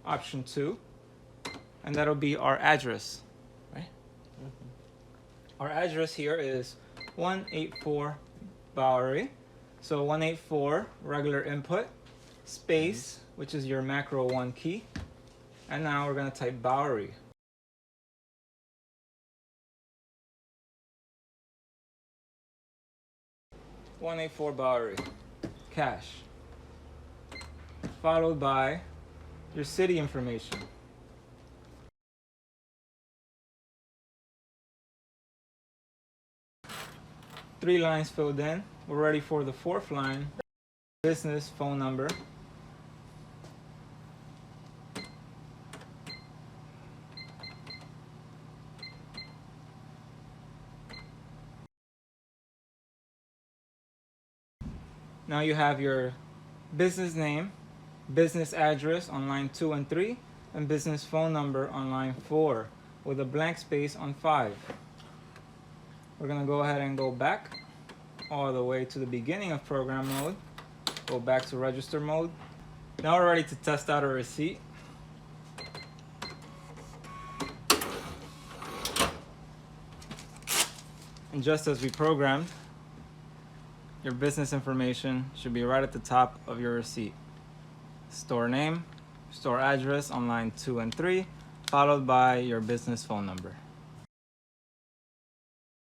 option 2, and that'll be our address, right? Our address here is 184 Bowery. So 184 regular input, space, which is your macro 1 key, and now we're going to type Bowery. .184 Bowery, cache, followed by your city information. Three lines filled in. We're ready for the 4th line, business phone number. Now you have your business name, business address on line 2 and 3, and business phone number on line 4 with a blank space on 5. We're going to go ahead and go back all the way to the beginning of program mode. Go back to register mode. Now we're ready to test out a receipt. And just as we programmed, your business information should be right at the top of your receipt. Store name, store address on line 2 and 3, followed by your business phone number.